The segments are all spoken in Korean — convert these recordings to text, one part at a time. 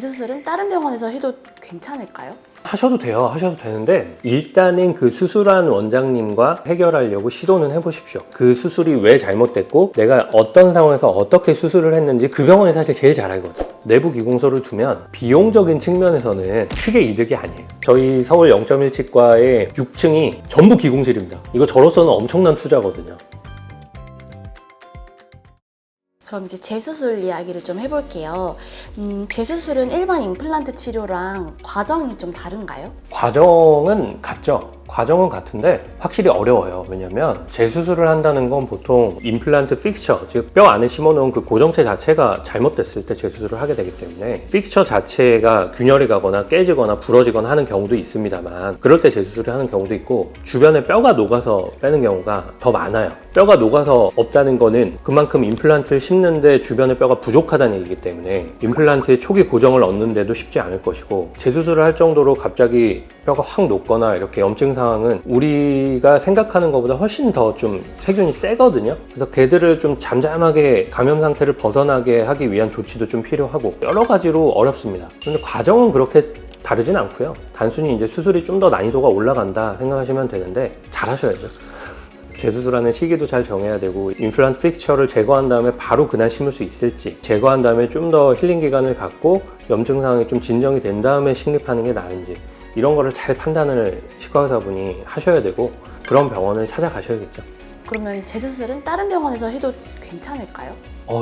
재수술은 다른 병원에서 해도 괜찮을까요? 하셔도 돼요. 하셔도 되는데 일단은 그 수술한 원장님과 해결하려고 시도는 해보십시오. 그 수술이 왜 잘못됐고 내가 어떤 상황에서 어떻게 수술을 했는지 그 병원이 사실 제일 잘 알거든요. 내부 기공소를 두면 비용적인 측면에서는 크게 이득이 아니에요. 저희 서울 0.1 치과의 6층이 전부 기공실입니다. 이거 저로서는 엄청난 투자거든요. 그럼 이제 재수술 이야기를 좀 해볼게요. 재수술은 일반 임플란트 치료랑 과정이 좀 다른가요? 과정은 같죠. 과정은 같은데 확실히 어려워요. 왜냐면 재수술을 한다는 건 보통 임플란트 픽처, 즉 뼈 안에 심어놓은 그 고정체 자체가 잘못됐을 때 재수술을 하게 되기 때문에 픽처 자체가 균열이 가거나 깨지거나 부러지거나 하는 경우도 있습니다만 그럴 때 재수술을 하는 경우도 있고 주변에 뼈가 녹아서 빼는 경우가 더 많아요. 뼈가 녹아서 없다는 거는 그만큼 임플란트를 심는데 주변에 뼈가 부족하다는 얘기이기 때문에 임플란트의 초기 고정을 얻는데도 쉽지 않을 것이고 재수술을 할 정도로 갑자기 뼈가 확 녹거나 이렇게 염증 상황은 우리가 생각하는 것보다 훨씬 더 좀 세균이 세거든요. 그래서 걔들을 좀 잠잠하게 감염 상태를 벗어나게 하기 위한 조치도 좀 필요하고 여러 가지로 어렵습니다. 근데 과정은 그렇게 다르진 않고요. 단순히 이제 수술이 좀 더 난이도가 올라간다 생각하시면 되는데 잘 하셔야죠. 재수술하는 시기도 잘 정해야 되고 임플란트 픽처를 제거한 다음에 바로 그날 심을 수 있을지 제거한 다음에 좀 더 힐링 기간을 갖고 염증 상황이 좀 진정이 된 다음에 식립하는 게 나은지 이런 거를 잘 판단을 치과 의사분이 하셔야 되고 그런 병원을 찾아가셔야겠죠. 그러면 재수술은 다른 병원에서 해도 괜찮을까요?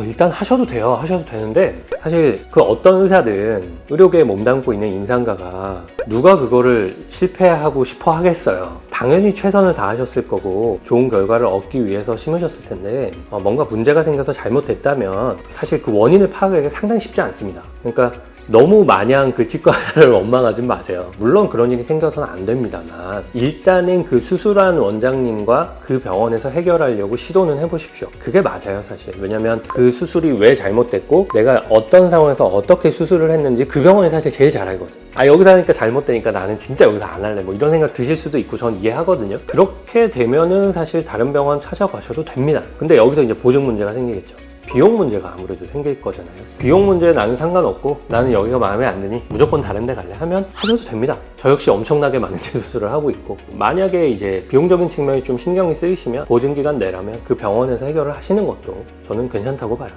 일단 하셔도 돼요. 하셔도 되는데 사실 그 어떤 의사든 의료계에 몸담고 있는 임상가가 누가 그거를 실패하고 싶어 하겠어요. 당연히 최선을 다하셨을 거고 좋은 결과를 얻기 위해서 심으셨을 텐데 뭔가 문제가 생겨서 잘못됐다면 사실 그 원인을 파악하기가 상당히 쉽지 않습니다. 그러니까 너무 마냥 그 치과를 원망하지 마세요. 물론 그런 일이 생겨서는 안 됩니다만 일단은 그 수술한 원장님과 그 병원에서 해결하려고 시도는 해보십시오. 그게 맞아요 사실. 왜냐면 그 수술이 왜 잘못됐고 내가 어떤 상황에서 어떻게 수술을 했는지 그 병원이 사실 제일 잘 알거든. 여기서 하니까 잘못되니까 나는 진짜 여기서 안 할래 뭐 이런 생각 드실 수도 있고 전 이해하거든요. 그렇게 되면은 사실 다른 병원 찾아가셔도 됩니다. 근데 여기서 이제 보증 문제가 생기겠죠. 비용 문제가 아무래도 생길 거잖아요. 비용 문제에 나는 상관없고 나는 여기가 마음에 안 드니 무조건 다른 데 갈래 하면 하셔도 됩니다. 저 역시 엄청나게 많은 재수술을 하고 있고 만약에 이제 비용적인 측면이 좀 신경이 쓰이시면 보증기간 내라면 그 병원에서 해결을 하시는 것도 저는 괜찮다고 봐요.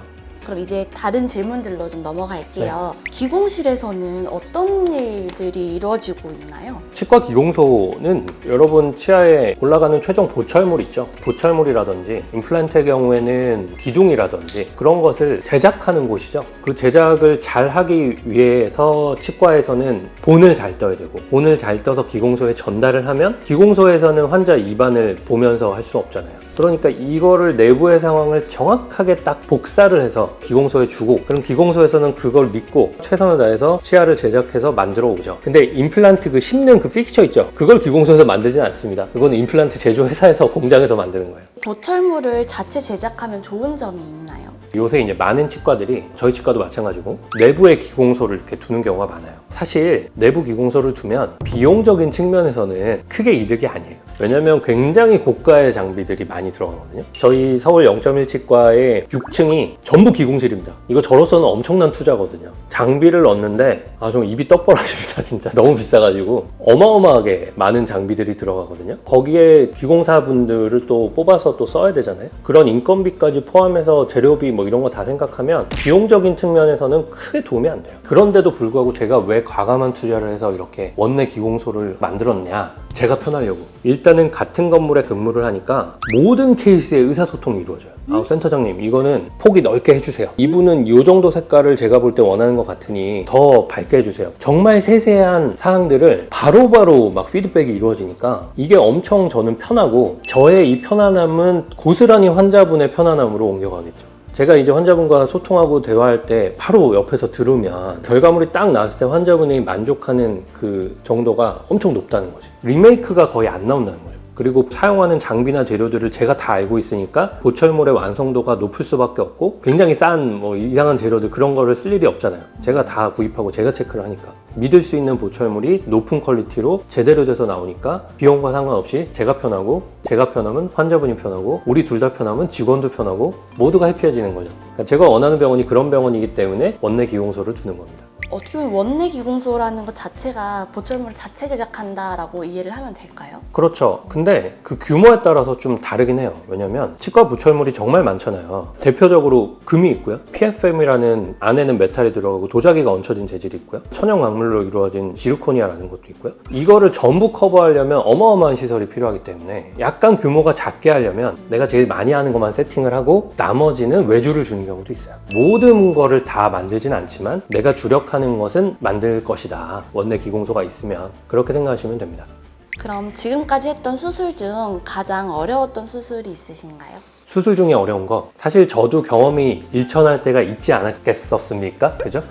그럼 이제 다른 질문들로 좀 넘어갈게요. 기공실에서는 어떤 일들이 이루어지고 있나요? 치과 기공소는 여러분 치아에 올라가는 최종 보철물 있죠. 보철물이라든지 임플란트의 경우에는 기둥이라든지 그런 것을 제작하는 곳이죠. 그 제작을 잘 하기 위해서 치과에서는 본을 잘 떠야 되고 본을 잘 떠서 기공소에 전달을 하면 기공소에서는 환자 입안을 보면서 할 수 없잖아요. 그러니까 이거를 내부의 상황을 정확하게 딱 복사를 해서 기공소에 주고 그럼 기공소에서는 그걸 믿고 최선을 다해서 치아를 제작해서 만들어 오죠. 근데 임플란트 그 심는 그 픽처 있죠? 그걸 기공소에서 만들진 않습니다. 그거는 임플란트 제조회사에서 공장에서 만드는 거예요. 보철물을 자체 제작하면 좋은 점이 있나요? 요새 이제 많은 치과들이 저희 치과도 마찬가지고 내부에 기공소를 이렇게 두는 경우가 많아요. 사실 내부 기공소를 두면 비용적인 측면에서는 크게 이득이 아니에요. 왜냐면 굉장히 고가의 장비들이 많이 들어가거든요. 저희 서울 0.1 치과의 6층이 전부 기공실입니다. 이거 저로서는 엄청난 투자거든요. 장비를 넣는데 좀 입이 떡 벌어집니다. 진짜 너무 비싸가지고 어마어마하게 많은 장비들이 들어가거든요. 거기에 기공사분들을 또 뽑아서 또 써야 되잖아요. 그런 인건비까지 포함해서 재료비 뭐 이런 거 다 생각하면 비용적인 측면에서는 크게 도움이 안 돼요. 그런데도 불구하고 제가 왜 과감한 투자를 해서 이렇게 원내 기공소를 만들었냐, 제가 편하려고. 일단은 같은 건물에 근무를 하니까 모든 케이스에 의사소통이 이루어져요. 센터장님 이거는 폭이 넓게 해주세요. 이분은 이 정도 색깔을 제가 볼 때 원하는 것 같으니 더 밝게 해주세요. 정말 세세한 사항들을 바로바로 막 피드백이 이루어지니까 이게 엄청 저는 편하고 저의 이 편안함은 고스란히 환자분의 편안함으로 옮겨가겠죠. 제가 이제 환자분과 소통하고 대화할 때 바로 옆에서 들으면 결과물이 딱 나왔을 때 환자분이 만족하는 그 정도가 엄청 높다는 거지. 리메이크가 거의 안 나온다는 거죠. 그리고 사용하는 장비나 재료들을 제가 다 알고 있으니까 보철물의 완성도가 높을 수밖에 없고 굉장히 싼 뭐 이상한 재료들 그런 거를 쓸 일이 없잖아요. 제가 다 구입하고 제가 체크를 하니까 믿을 수 있는 보철물이 높은 퀄리티로 제대로 돼서 나오니까 비용과 상관없이 제가 편하고 제가 편하면 환자분이 편하고 우리 둘 다 편하면 직원도 편하고 모두가 해피해지는 거죠. 그러니까 제가 원하는 병원이 그런 병원이기 때문에 원내 기공소를 두는 겁니다. 어떻게 보면 원내 기공소라는 것 자체가 보철물을 자체 제작한다라고 이해를 하면 될까요? 그렇죠. 근데 그 규모에 따라서 좀 다르긴 해요. 왜냐면 치과 부철물이 정말 많잖아요. 대표적으로 금이 있고요. PFM이라는 안에는 메탈이 들어가고 도자기가 얹혀진 재질이 있고요. 천연 광물로 이루어진 지르코니아라는 것도 있고요. 이거를 전부 커버하려면 어마어마한 시설이 필요하기 때문에 약간 규모가 작게 하려면 내가 제일 많이 하는 것만 세팅을 하고 나머지는 외주를 주는 경우도 있어요. 모든 거를 다 만들진 않지만 내가 주력하는 것은 만들 것이다. 원내 기공소가 있으면 그렇게 생각하시면 됩니다. 그럼 지금까지 했던 수술 중 가장 어려웠던 수술이 있으신가요? 수술 중에 어려운 거 사실 저도 경험이 일천할 때가 있지 않았겠었습니까? 그죠?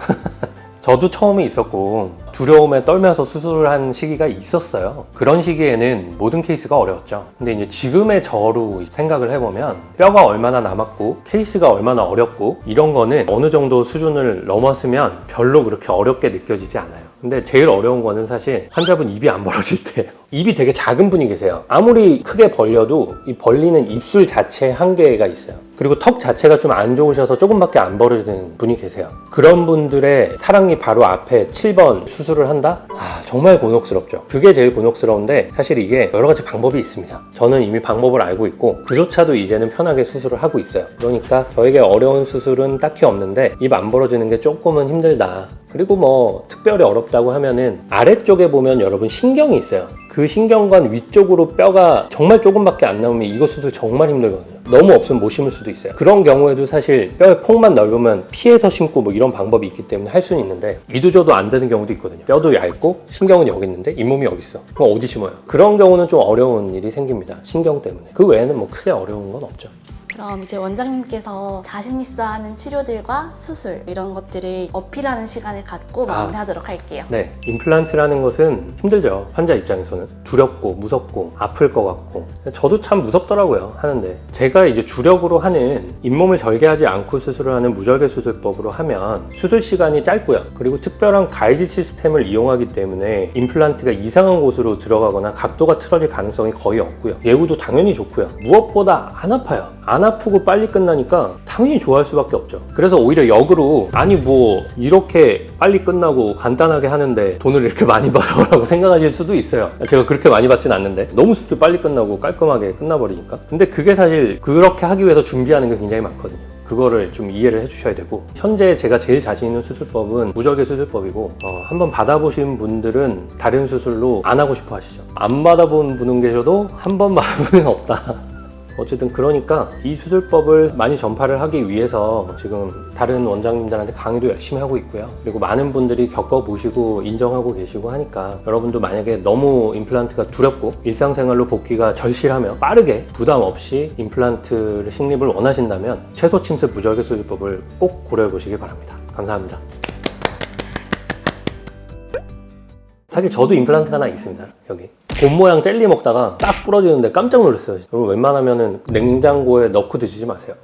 저도 처음에 있었고 두려움에 떨면서 수술을 한 시기가 있었어요. 그런 시기에는 모든 케이스가 어려웠죠. 근데 이제 지금의 저로 생각을 해보면 뼈가 얼마나 남았고 케이스가 얼마나 어렵고 이런 거는 어느 정도 수준을 넘었으면 별로 그렇게 어렵게 느껴지지 않아요. 근데 제일 어려운 거는 사실 환자분 입이 안 벌어질 때예요. 입이 되게 작은 분이 계세요. 아무리 크게 벌려도 이 벌리는 입술 자체에 한계가 있어요. 그리고 턱 자체가 좀 안 좋으셔서 조금밖에 안 벌어지는 분이 계세요. 그런 분들의 사랑니 바로 앞에 7번 수술을 한다? 정말 곤혹스럽죠. 그게 제일 곤혹스러운데 사실 이게 여러 가지 방법이 있습니다. 저는 이미 방법을 알고 있고 그조차도 이제는 편하게 수술을 하고 있어요. 그러니까 저에게 어려운 수술은 딱히 없는데 입 안 벌어지는 게 조금은 힘들다. 그리고 뭐 특별히 어렵다고 하면은 아래쪽에 보면 여러분 신경이 있어요. 그 신경관 위쪽으로 뼈가 정말 조금밖에 안 나오면 이거 수술 정말 힘들거든요. 너무 없으면 못 심을 수도 있어요. 그런 경우에도 사실 뼈의 폭만 넓으면 피해서 심고 뭐 이런 방법이 있기 때문에 할 수는 있는데 이도저도 안 되는 경우도 있거든요. 뼈도 얇고 신경은 여기 있는데 잇몸이 여기 있어. 그럼 어디 심어요? 그런 경우는 좀 어려운 일이 생깁니다. 신경 때문에. 그 외에는 뭐 크게 어려운 건 없죠. 그럼 이제 원장님께서 자신 있어 하는 치료들과 수술 이런 것들을 어필하는 시간을 갖고 마무리하도록 할게요. 네, 임플란트라는 것은 힘들죠. 환자 입장에서는 두렵고 무섭고 아플 것 같고 저도 참 무섭더라고요 하는데 제가 이제 주력으로 하는 잇몸을 절개하지 않고 수술을 하는 무절개 수술법으로 하면 수술 시간이 짧고요. 그리고 특별한 가이드 시스템을 이용하기 때문에 임플란트가 이상한 곳으로 들어가거나 각도가 틀어질 가능성이 거의 없고요. 예후도 당연히 좋고요. 무엇보다 안 아파요. 안 아프고 빨리 끝나니까 당연히 좋아할 수밖에 없죠. 그래서 오히려 역으로 아니 뭐 이렇게 빨리 끝나고 간단하게 하는데 돈을 이렇게 많이 받아라고 생각하실 수도 있어요. 제가 그렇게 많이 받진 않는데 너무 수술 빨리 끝나고 깔끔하게 끝나버리니까. 근데 그게 사실 그렇게 하기 위해서 준비하는 게 굉장히 많거든요. 그거를 좀 이해를 해주셔야 되고 현재 제가 제일 자신 있는 수술법은 무절개 수술법이고 한번 받아보신 분들은 다른 수술로 안 하고 싶어 하시죠. 안 받아본 분은 계셔도 한 번 받은 분은 없다. 어쨌든 그러니까 이 수술법을 많이 전파를 하기 위해서 지금 다른 원장님들한테 강의도 열심히 하고 있고요. 그리고 많은 분들이 겪어보시고 인정하고 계시고 하니까 여러분도 만약에 너무 임플란트가 두렵고 일상생활로 복귀가 절실하면 빠르게 부담 없이 임플란트를 식립을 원하신다면 최소 침습 무절개 수술법을 꼭 고려해 보시기 바랍니다. 감사합니다. 사실 저도 임플란트가 하나 있습니다. 여기 곰 모양 젤리 먹다가 딱 부러지는데 깜짝 놀랐어요. 여러분 웬만하면 냉장고에 넣고 드시지 마세요.